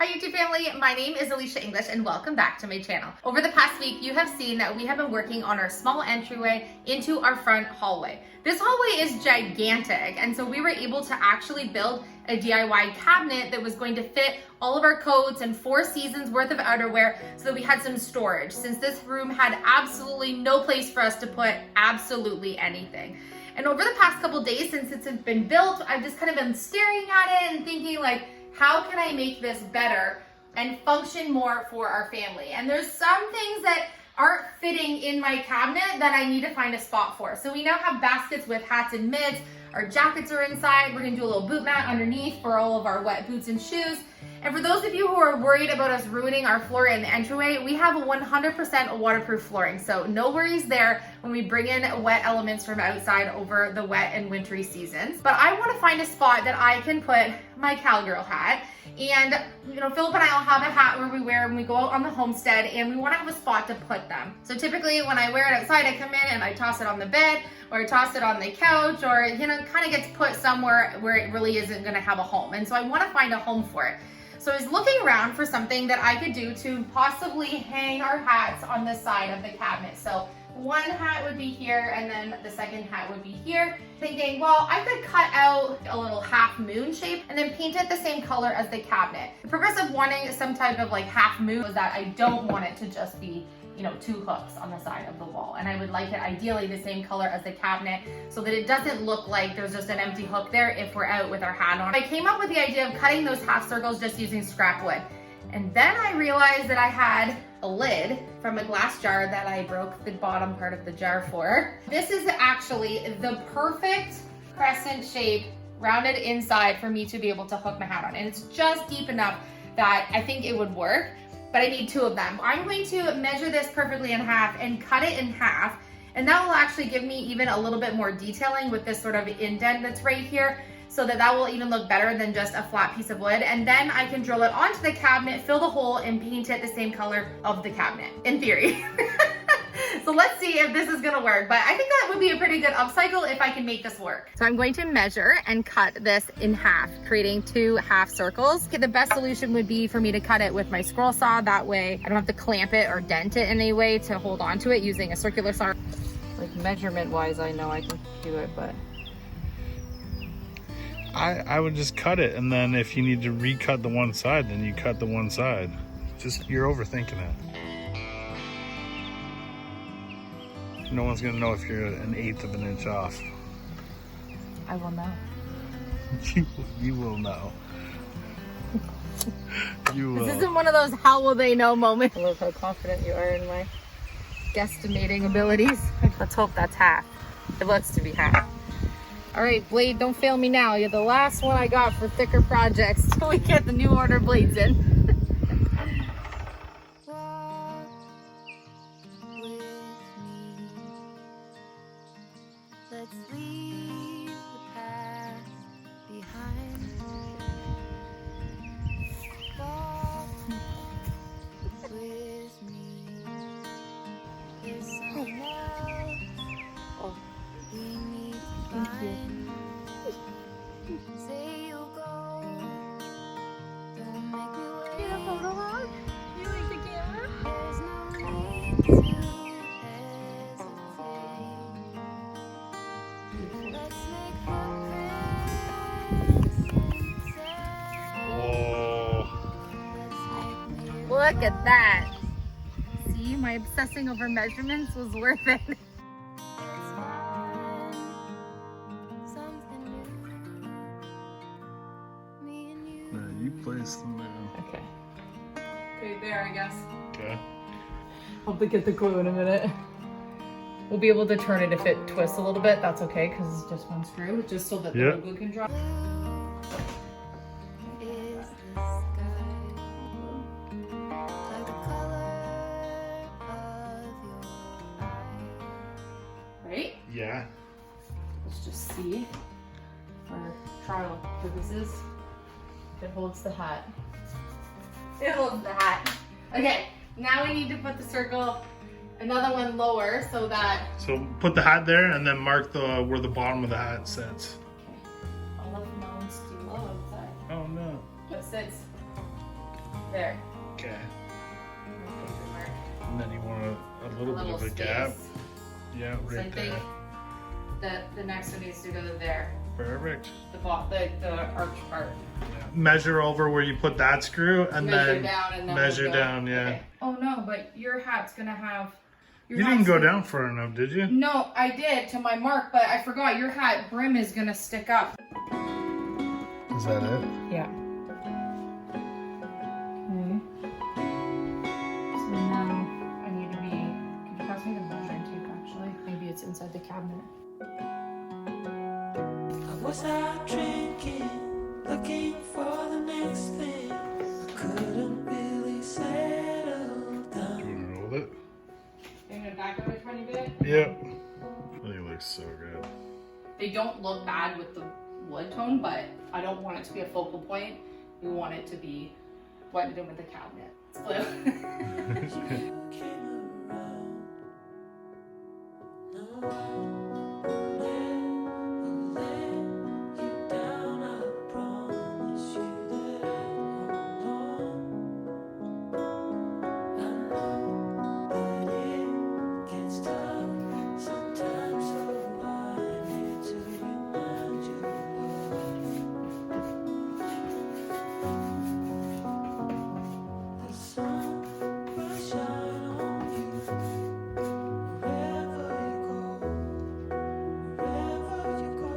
Hi YouTube family, my name is Elysia English and welcome back to my channel. Over the past week, you have seen that we have been working on our small entryway into our front hallway. This hallway is gigantic, and so we were able to actually build a DIY cabinet that was going to fit all of our coats and 4 seasons worth of outerwear so that we had some storage, since this room had absolutely no place for us to put absolutely anything. And over the past couple days since it's been built, I've just kind of been staring at it and thinking like, how can I make this better and function more for our family? And there's some things that aren't fitting in my cabinet that I need to find a spot for. So we now have baskets with hats and mitts. Our jackets are inside. We're gonna do a little boot mat underneath for all of our wet boots and shoes. And for those of you who are worried about us ruining our floor in the entryway, we have 100% waterproof flooring. So no worries there when we bring in wet elements from outside over the wet and wintry seasons. But I wanna find a spot that I can put my cowgirl hat. And Philip and I will have a hat where we wear when we go out on the homestead, and we wanna have a spot to put them. So typically when I wear it outside, I come in and I toss it on the bed, or I toss it on the couch, or kind of gets put somewhere where it really isn't gonna have a home. And so I wanna find a home for it. So I was looking around for something that I could do to possibly hang our hats on the side of the cabinet. So one hat would be here, and then the second hat would be here. Thinking, well, I could cut out a little half moon shape and then paint it the same color as the cabinet. The purpose of wanting some type of like half moon was that I don't want it to just be 2 hooks on the side of the wall. And I would like it ideally the same color as the cabinet so that it doesn't look like there's just an empty hook there if we're out with our hat on. I came up with the idea of cutting those half circles just using scrap wood. And then I realized that I had a lid from a glass jar that I broke the bottom part of the jar for. This is actually the perfect crescent shape, rounded inside for me to be able to hook my hat on. And it's just deep enough that I think it would work. But I need 2 of them. I'm going to measure this perfectly in half and cut it in half. And that will actually give me even a little bit more detailing with this sort of indent that's right here, so that will even look better than just a flat piece of wood. And then I can drill it onto the cabinet, fill the hole, and paint it the same color of the cabinet, in theory. So let's see if this is gonna work. But I think that would be a pretty good upcycle if I can make this work. So I'm going to measure and cut this in half, creating 2 half circles. The best solution would be for me to cut it with my scroll saw. That way I don't have to clamp it or dent it in any way to hold on to it using a circular saw. Like measurement wise, I know I can do it, but I would just cut it, and then if you need to recut the one side, then you cut the one side. You're overthinking it. No one's gonna know if you're 1/8 of an inch off. I will know. You will know. You will. This isn't one of those how will they know moments. I love how confident you are in my guesstimating abilities. Let's hope that's half. It looks to be half. All right, blade, don't fail me now. You're the last one I got for thicker projects till we get the new order blades in. Let's leave the past behind. Walk with me. There's someone else we need to find. Say you'll go. Don't make me wait. Get a photo log? You like the camera? There's no need to hesitate. Let's make footprints in sand. Whoa. Look at that. See, my obsessing over measurements was worth it. Let's find something new. Me and you. Yeah, you placed them there. Okay. Okay, there, I guess. Okay. Hope to get the glue in a minute. We'll be able to turn it if it twists a little bit. That's okay, because it's just one screw, just so that the Yep. glue can drop. Is the sky like the color of your eyes? Right? Yeah. Let's just see, for trial purposes, if it holds the hat. It holds the hat. Okay, now we need to put the circle, another one lower so that... So put the hat there, and then mark where the bottom of the hat sits. I'll let the mountains too low outside. Oh no. It sits There. Okay. Paper mark. And then you want a little bit of a space. gap. Yeah, So I right there. think that the next one needs to go there. Perfect. The arch part. Yeah. Measure over where you put that screw and Measure then down and then measure we'll go. down, yeah. Okay. Oh no, but your hat's gonna have. You didn't go down far enough, did you? No, I did to my mark, but I forgot your hat brim is gonna stick up. Is that it? Yeah. Okay. So now I need to be. Could you pass me the measuring tape actually? Maybe it's inside the cabinet. I was out drinking, looking for the next thing. Couldn't really settle Do down. you want to roll it? You're gonna back up a tiny bit. Yep. Really looks so good. They don't look bad with the wood tone, but I don't want it to be a focal point. We want it to be blended in with the cabinet. It's blue. You came around. No, I won't let you down. I promise you that I won't. I know that it gets tough sometimes, so I'm here to remind you of the sun will shine on you wherever you go.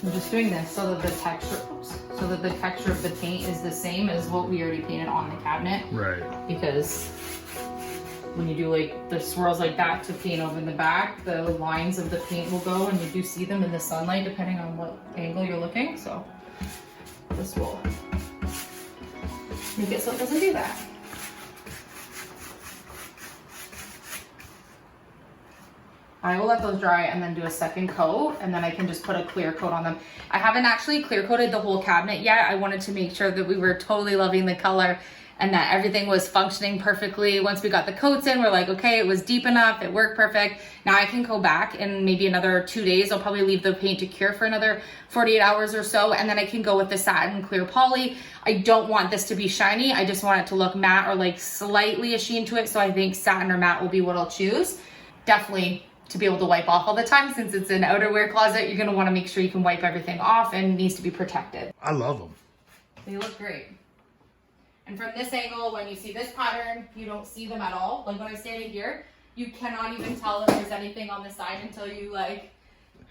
I'm just doing this so that the texture of the paint is the same as what we already painted on the cabinet. Right. Because when you do like the swirls like that to paint over in the back, the lines of the paint will go and you do see them in the sunlight depending on what angle you're looking. So this will make it so it doesn't do that. I will let those dry and then do a second coat, and then I can just put a clear coat on them. I haven't actually clear coated the whole cabinet yet. I wanted to make sure that we were totally loving the color and that everything was functioning perfectly. Once we got the coats in, we're like, okay, it was deep enough, it worked perfect. Now I can go back in maybe another 2 days. I'll probably leave the paint to cure for another 48 hours or so, and then I can go with the satin clear poly. I don't want this to be shiny. I just want it to look matte or like slightly a sheen to it. So I think satin or matte will be what I'll choose. Definitely to be able to wipe off all the time. Since it's an outerwear closet, you're gonna wanna make sure you can wipe everything off and it needs to be protected. I love them. They look great. And from this angle, when you see this pattern, you don't see them at all. Like when I'm standing here, you cannot even tell if there's anything on the side until you like,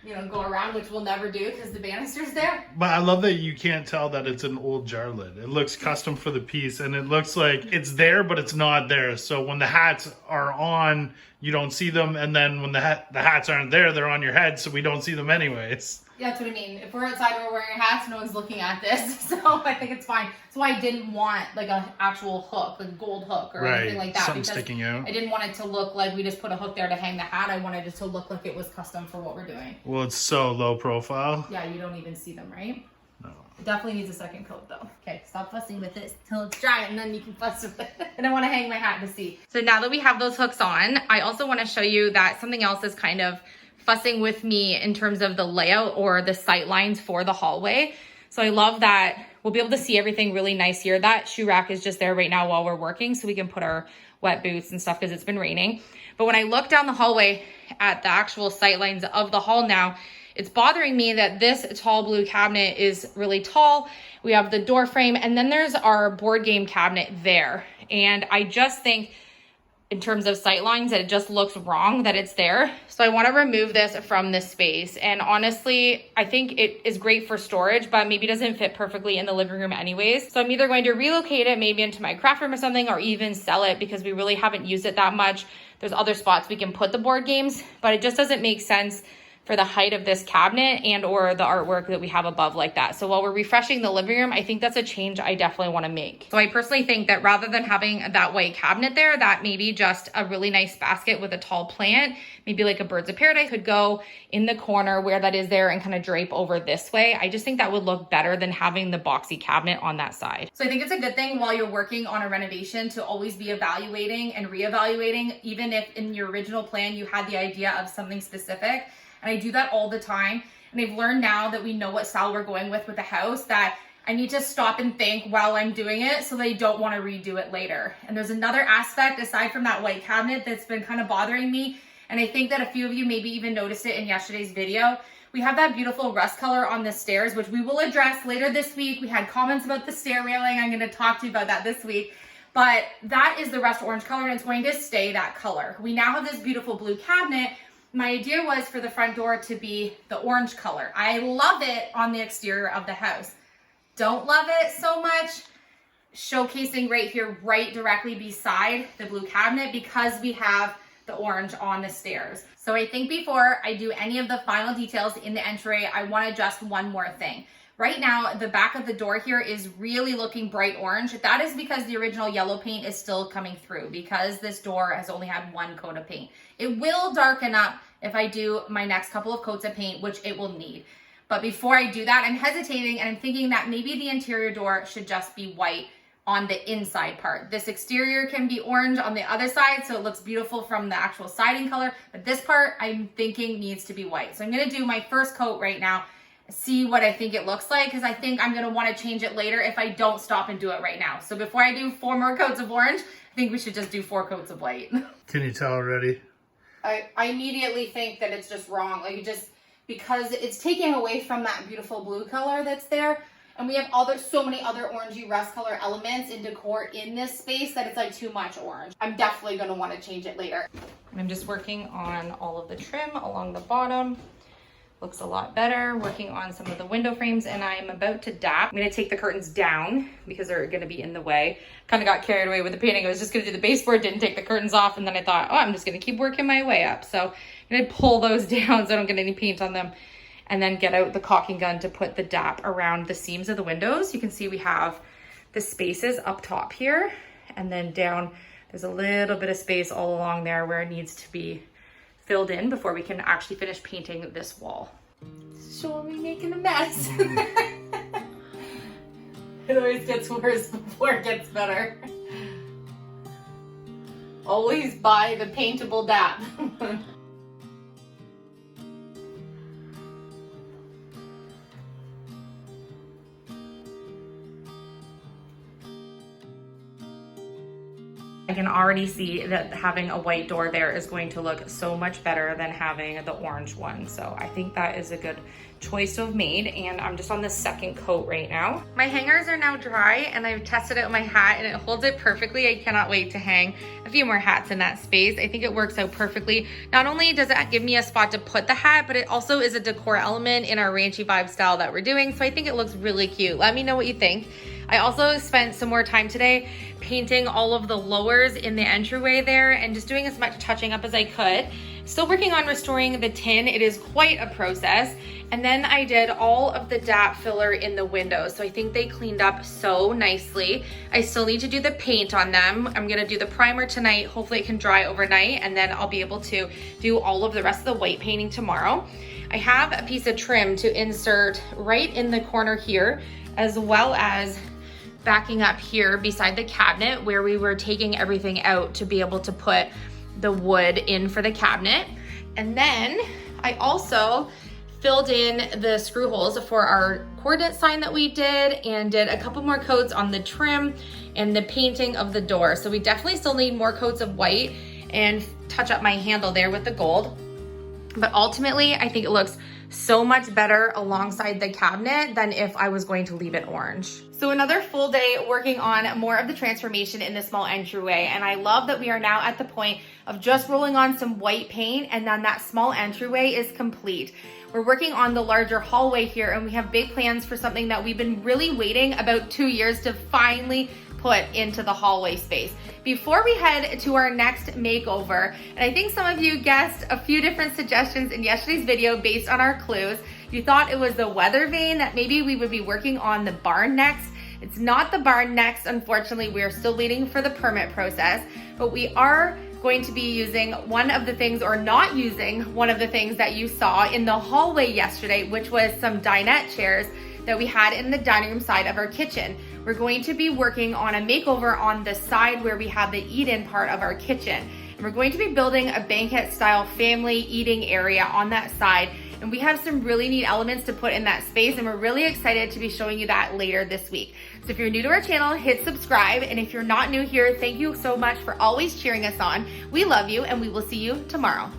you know, go around, which we'll never do because the banister's there. But I love that you can't tell that it's an old jar lid. It looks custom for the piece and it looks like it's there, but it's not there. So when the hats are on, you don't see them. And then when the hats aren't there, they're on your head. So we don't see them anyways. Yeah, that's what I mean. If we're outside and we're wearing hats, no one's looking at this. So I think it's fine. That's why I didn't want like an actual hook, like a gold hook or anything like that. Something because sticking out. I didn't want it to look like we just put a hook there to hang the hat. I wanted it to look like it was custom for what we're doing. Well, it's so low profile. Yeah, you don't even see them, right? No. It definitely needs a second coat though. Okay, stop fussing with this till it's dry and then you can fuss with it. I don't want to hang my hat to see. So now that we have those hooks on, I also want to show you that something else is kind of fussing with me in terms of the layout or the sight lines for the hallway. So I love that we'll be able to see everything really nice here. That shoe rack is just there right now while we're working so we can put our wet boots and stuff because it's been raining. But when I look down the hallway at the actual sight lines of the hall now, it's bothering me that this tall blue cabinet is really tall. We have the door frame and then there's our board game cabinet there. And I just think in terms of sight lines that it just looks wrong that it's there. So I want to remove this from this space. And honestly, I think it is great for storage, but maybe doesn't fit perfectly in the living room anyways. So I'm either going to relocate it maybe into my craft room or something, or even sell it because we really haven't used it that much. There's other spots we can put the board games, but it just doesn't make sense for the height of this cabinet and or the artwork that we have above like that. So while we're refreshing the living room, I think that's a change I definitely want to make. So I personally think that rather than having that white cabinet there, that maybe just a really nice basket with a tall plant, maybe like a birds of paradise could go in the corner where that is there and kind of drape over this way. I just think that would look better than having the boxy cabinet on that side. So I think it's a good thing while you're working on a renovation to always be evaluating and reevaluating, even if in your original plan you had the idea of something specific. And I do that all the time. And I've learned now that we know what style we're going with the house, that I need to stop and think while I'm doing it so they don't want to redo it later. And there's another aspect aside from that white cabinet that's been kind of bothering me. And I think that a few of you maybe even noticed it in yesterday's video. We have that beautiful rust color on the stairs, which we will address later this week. We had comments about the stair railing. I'm going to talk to you about that this week. But that is the rust orange color and it's going to stay that color. We now have this beautiful blue cabinet. My idea was for the front door to be the orange color. I love it on the exterior of the house. Don't love it so much showcasing right here, right directly beside the blue cabinet because we have the orange on the stairs. So I think before I do any of the final details in the entryway, I want to adjust one more thing. Right now, the back of the door here is really looking bright orange. That is because the original yellow paint is still coming through because this door has only had one coat of paint. It will darken up if I do my next couple of coats of paint, which it will need. But before I do that, I'm hesitating and I'm thinking that maybe the interior door should just be white on the inside part. This exterior can be orange on the other side, so it looks beautiful from the actual siding color. But this part I'm thinking needs to be white. So I'm gonna do my first coat right now, see what I think it looks like, because I think I'm gonna wanna change it later if I don't stop and do it right now. So before I do 4 more coats of orange, I think we should just do 4 coats of white. Can you tell already? I immediately think that it's just wrong. Like it just, because it's taking away from that beautiful blue color that's there. And we have so many other orangey rust color elements in decor in this space that it's like too much orange. I'm definitely gonna wanna change it later. I'm just working on all of the trim along the bottom. Looks a lot better. Working on some of the window frames and I'm about to dap. I'm gonna take the curtains down because they're gonna be in the way. Kind of got carried away with the painting. I was just gonna do the baseboard, didn't take the curtains off, and then I thought, oh, I'm just gonna keep working my way up. So I'm gonna pull those down so I don't get any paint on them and then get out the caulking gun to put the dap around the seams of the windows. You can see we have the spaces up top here and then down, there's a little bit of space all along there where it needs to be filled in before we can actually finish painting this wall. Showing me making a mess. It always gets worse before it gets better. Always buy the paintable dap. I can already see that having a white door there is going to look so much better than having the orange one. So I think that is a good choice to have made, and I'm just on the second coat right now. My hangers are now dry and I've tested it with my hat and it holds it perfectly. I cannot wait to hang a few more hats in that space. I think it works out perfectly. Not only does it give me a spot to put the hat, but it also is a decor element in our ranchy vibe style that we're doing. So I think it looks really cute. Let me know what you think. I also spent some more time today painting all of the lowers in the entryway there and just doing as much touching up as I could. Still working on restoring the tin. It is quite a process. And then I did all of the DAP filler in the windows. So I think they cleaned up so nicely. I still need to do the paint on them. I'm gonna do the primer tonight. Hopefully it can dry overnight and then I'll be able to do all of the rest of the white painting tomorrow. I have a piece of trim to insert right in the corner here, as well as backing up here beside the cabinet where we were taking everything out to be able to put the wood in for the cabinet. And then I also filled in the screw holes for our coordinate sign that we did and did a couple more coats on the trim and the painting of the door. So we definitely still need more coats of white and touch up my handle there with the gold. But ultimately, I think it looks so much better alongside the cabinet than if I was going to leave it orange. So another full day working on more of the transformation in the small entryway. And I love that we are now at the point of just rolling on some white paint and then that small entryway is complete. We're working on the larger hallway here and we have big plans for something that we've been really waiting about 2 years to finally put into the hallway space. Before we head to our next makeover, and I think some of you guessed a few different suggestions in yesterday's video based on our clues. You thought it was the weather vane that maybe we would be working on the barn next. It's not the barn next, unfortunately. We are still waiting for the permit process, but we are going to be using one of the things, or not using one of the things that you saw in the hallway yesterday, which was some dinette chairs that we had in the dining room side of our kitchen. We're going to be working on a makeover on the side where we have the eat-in part of our kitchen. And we're going to be building a banquet style family eating area on that side. And And we have some really neat elements to put in that space, and we're really excited to be showing you that later this week. So if you're new to our channel, hit subscribe. And if you're not new here, thank you so much for always cheering us on. We love you, and we will see you tomorrow.